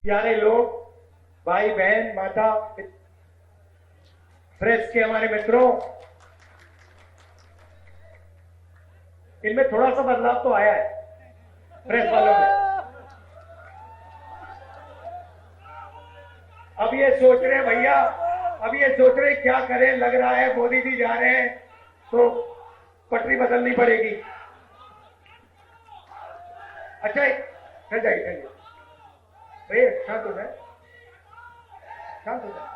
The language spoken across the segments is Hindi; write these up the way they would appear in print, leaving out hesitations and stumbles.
प्यारे लोग, भाई बहन, माता, प्रेस के हमारे मित्रों, इनमें थोड़ा सा बदलाव तो आया है प्रेस वालों में। अब ये सोच रहे हैं भैया, अब ये सोच रहे हैं क्या करें, लग रहा है मोदी जी जा रहे हैं तो पटरी बदलनी पड़ेगी। अच्छा, चल जाइए भैया, शांत हो जाए, शांत हो जाए।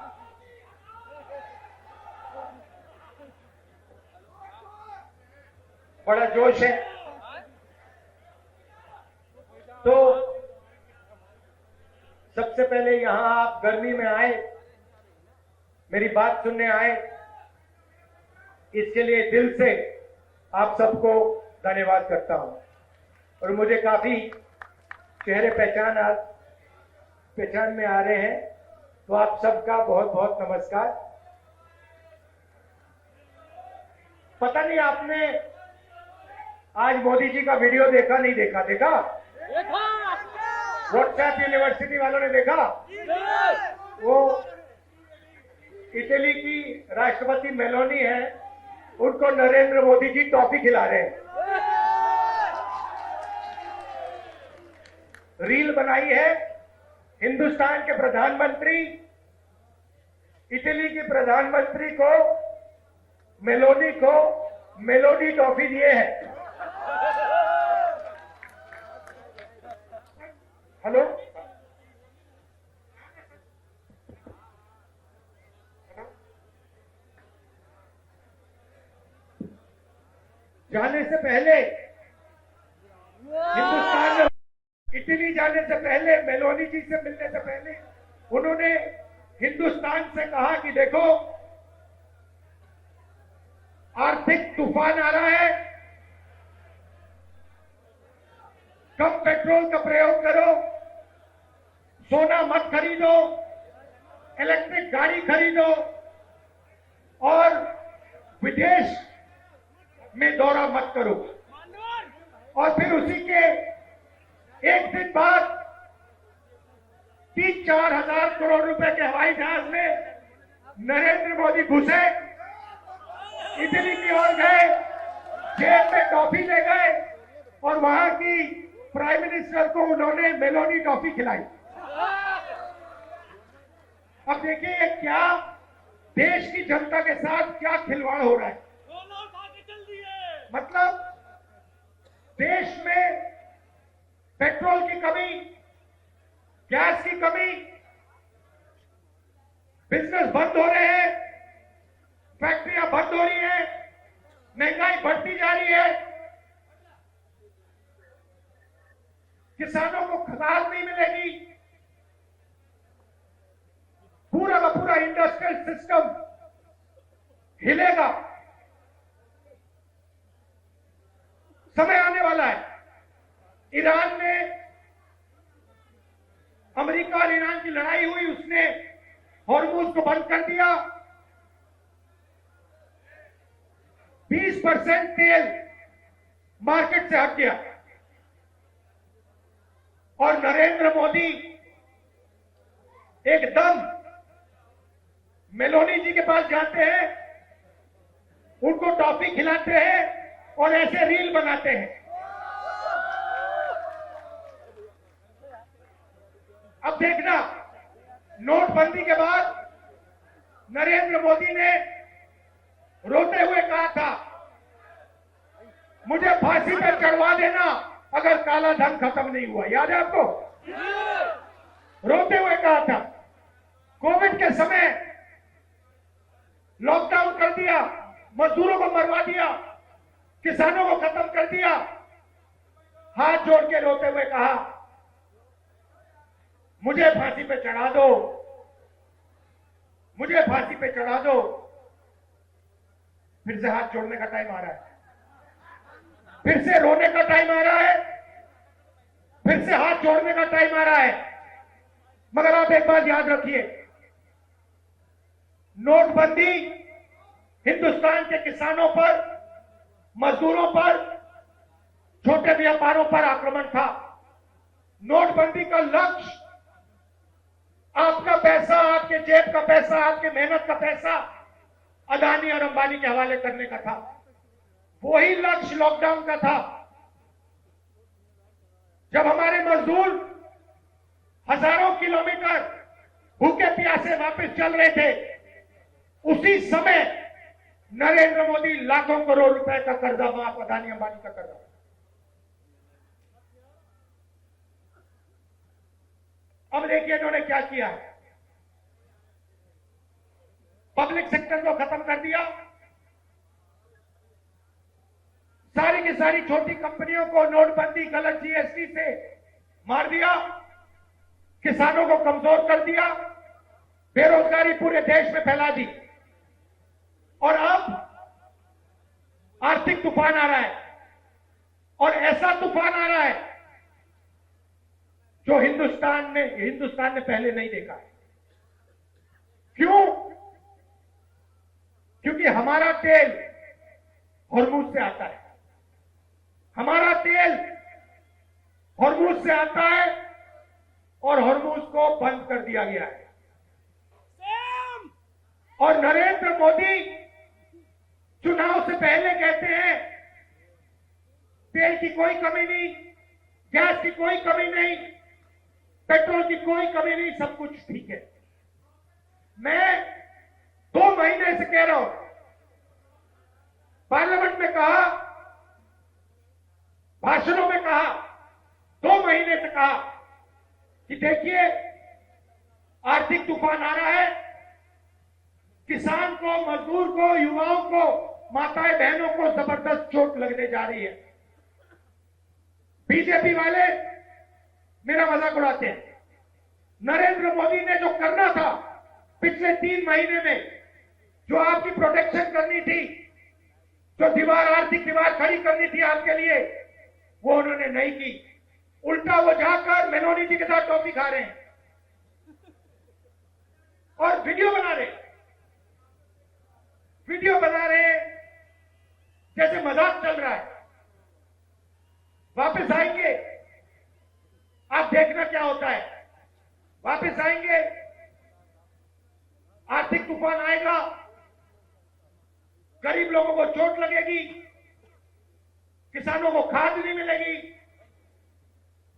बड़ा जोश है तो सबसे पहले यहां आप गर्मी में आए, मेरी बात सुनने आए, इसके लिए दिल से आप सबको धन्यवाद करता हूं। और मुझे काफी चेहरे पहचान में आ रहे हैं, तो आप सबका बहुत बहुत नमस्कार। पता नहीं आपने आज मोदी जी का वीडियो देखा, नहीं देखा? देखा व्हाट्सएप यूनिवर्सिटी वालों ने देखा? वो इटली की राष्ट्रपति मेलोनी है, उनको नरेंद्र मोदी जी टॉफी खिला रहे हैं। रील बनाई है, हिंदुस्तान के प्रधानमंत्री इटली के प्रधानमंत्री को, मेलोनी को मेलोडी टॉफी दिए हैं। हेलो, जाने से पहले हिंदुस्तान में, इटली जाने से पहले, मेलोनी जी से मिलने से पहले उन्होंने हिंदुस्तान से कहा कि देखो, आर्थिक तूफान आ रहा है, कम पेट्रोल का प्रयोग करो, सोना मत खरीदो, इलेक्ट्रिक गाड़ी खरीदो और विदेश में दौरा मत करो। और फिर उसी के एक दिन बाद 3-4 हजार करोड़ रुपए के हवाई जहाज में नरेंद्र मोदी घुसे, इटली की ओर गए, जेब में टॉफी ले गए और वहां की प्राइम मिनिस्टर को उन्होंने मेलोनी टॉफी खिलाई। अब देखिए ये क्या देश की जनता के साथ क्या खिलवाड़ हो रहा है। मतलब देश में पेट्रोल की कमी, गैस की कमी, बिजनेस बंद हो रहे हैं, फैक्ट्रियां बंद हो रही हैं, महंगाई बढ़ती जा रही है, किसानों को खाद नहीं मिलेगी, पूरा का पूरा इंडस्ट्रियल सिस्टम हिलेगा। समय आने वाला है, ईरान में, अमेरिका और ईरान की लड़ाई हुई, उसने हॉर्मुज को बंद कर दिया, 20% तेल मार्केट से हट गया और नरेंद्र मोदी एकदम मेलोनी जी के पास जाते हैं, उनको टॉफी खिलाते हैं और ऐसे रील बनाते हैं। अब देखना, नोटबंदी के बाद नरेंद्र मोदी ने रोते हुए कहा था, मुझे फांसी पर चढ़वा देना अगर काला धन खत्म नहीं हुआ। याद है आपको? रोते हुए कहा था। कोविड के समय लॉकडाउन कर दिया, मजदूरों को मरवा दिया, किसानों को खत्म कर दिया, हाथ जोड़ के रोते हुए कहा, मुझे फांसी पे चढ़ा दो, मुझे फांसी पे चढ़ा दो। फिर से हाथ जोड़ने का टाइम आ रहा है, फिर से रोने का टाइम आ रहा है, फिर से हाथ जोड़ने का टाइम आ रहा है। मगर आप एक बात याद रखिए, नोटबंदी हिंदुस्तान के किसानों पर, मजदूरों पर, छोटे व्यापारों पर आक्रमण था। नोटबंदी का लक्ष्य जेब का पैसा, आपके मेहनत का पैसा अदानी और अंबानी के हवाले करने का था। वही लक्ष्य लॉकडाउन का था। जब हमारे मजदूर हजारों किलोमीटर भूखे प्यासे वापस चल रहे थे, उसी समय नरेंद्र मोदी लाखों करोड़ रुपए का कर्जा माफ, अदानी अंबानी का कर्जा। अब देखिए इन्होंने क्या किया है। पब्लिक सेक्टर को खत्म कर दिया, सारी की सारी छोटी कंपनियों को नोटबंदी, गलत जीएसटी से मार दिया, किसानों को कमजोर कर दिया, बेरोजगारी पूरे देश में फैला दी। और अब आर्थिक तूफान आ रहा है, और ऐसा तूफान आ रहा है जो हिंदुस्तान ने पहले नहीं देखा है। क्यों? क्योंकि हमारा तेल हॉर्मुज से आता है, हमारा तेल हॉर्मुज से आता है, और हॉर्मुज को बंद कर दिया गया है। और नरेंद्र मोदी चुनाव से पहले कहते हैं तेल की कोई कमी नहीं, गैस की कोई कमी नहीं, पेट्रोल की कोई कमी नहीं, सब कुछ ठीक है। मैं 2 महीने से कह रहा हूं, पार्लियामेंट में कहा, भाषणों में कहा, 2 महीने से कहा कि देखिए आर्थिक तूफान आ रहा है, किसान को, मजदूर को, युवाओं को, माताएं बहनों को जबरदस्त चोट लगने जा रही है। बीजेपी वाले मेरा मजाक उड़ाते हैं। नरेंद्र मोदी ने जो करना था पिछले 3 महीने में, जो आपकी प्रोटेक्शन करनी थी, जो दीवार, आर्थिक दीवार खड़ी करनी थी आपके लिए, वो उन्होंने नहीं की। उल्टा वो जाकर मेनोनी जी के साथ टॉफी खा रहे हैं और वीडियो बना रहे हैं जैसे मजाक चल रहा है। वापस आएंगे, आप देखना क्या होता है। वापस आएंगे, आर्थिक तूफान आएगा, गरीब लोगों को चोट लगेगी, किसानों को खाद नहीं मिलेगी,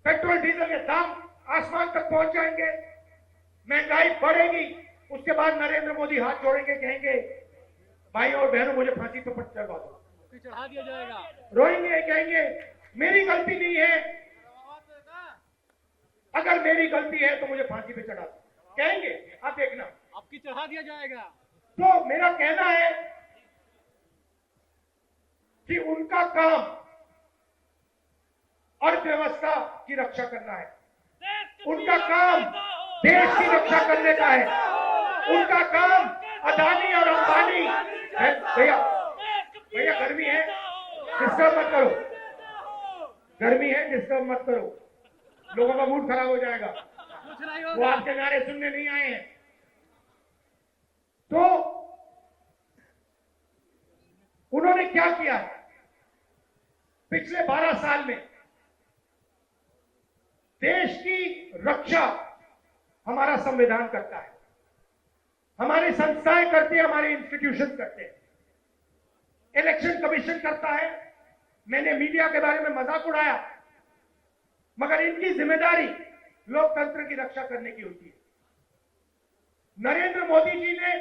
पेट्रोल डीजल के दाम आसमान तक पहुंच जाएंगे, महंगाई बढ़ेगी। उसके बाद नरेंद्र मोदी हाथ जोड़ेंगे, कहेंगे भाई और बहनों मुझे फांसी पर चढ़वा दो, चढ़ा दिया जाएगा। रोएंगे, कहेंगे मेरी गलती नहीं है, अगर मेरी गलती है तो मुझे फांसी पे चढ़ा दो, कहेंगे। आप देखना, आपकी चढ़ा दिया जाएगा। तो मेरा कहना है कि उनका काम अर्थव्यवस्था की रक्षा करना है, उनका काम देश की रक्षा करने का है, उनका काम अदानी और अंबानी। भैया गर्मी है, डिस्टर्ब मत करो, गर्मी है, डिस्टर्ब मत करो, लोगों का मूड खराब हो जाएगा। वो आपके नारे सुनने नहीं आए हैं। तो उन्होंने क्या किया है पिछले 12 साल में? देश की रक्षा हमारा संविधान करता है, हमारी संस्थाएं करती है, हमारे इंस्टीट्यूशन करते हैं, इलेक्शन कमीशन करता है। मैंने मीडिया के बारे में मजाक उड़ाया, मगर इनकी जिम्मेदारी लोकतंत्र की रक्षा करने की होती है। नरेंद्र मोदी जी ने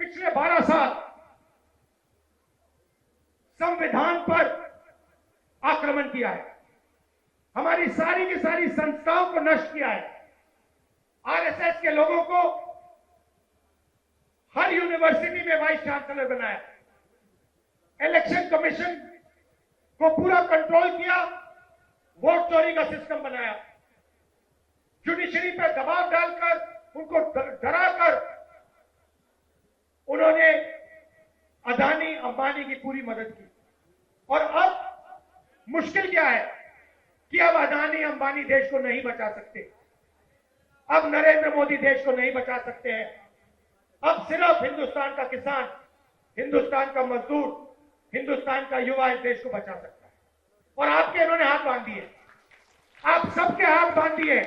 पिछले 12 साल संविधान पर आक्रमण किया है, हमारी सारी की सारी संस्थाओं को नष्ट किया है, आरएसएस के लोगों को हर यूनिवर्सिटी में वाइस चांसलर बनाया, इलेक्शन कमीशन को पूरा कंट्रोल किया, वोट चोरी का सिस्टम बनाया, जुडिशरी पर दबाव डालकर, उनको डराकर उन्होंने अदानी अंबानी की पूरी मदद की। और अब मुश्किल क्या है कि अब अदानी अंबानी देश को नहीं बचा सकते, अब नरेंद्र मोदी देश को नहीं बचा सकते हैं। अब सिर्फ हिंदुस्तान का किसान, हिंदुस्तान का मजदूर, हिंदुस्तान का युवा इस देश को बचा सकता है। और आपके इन्होंने हाथ बांध दिए, आप सबके हाथ बांध दिए।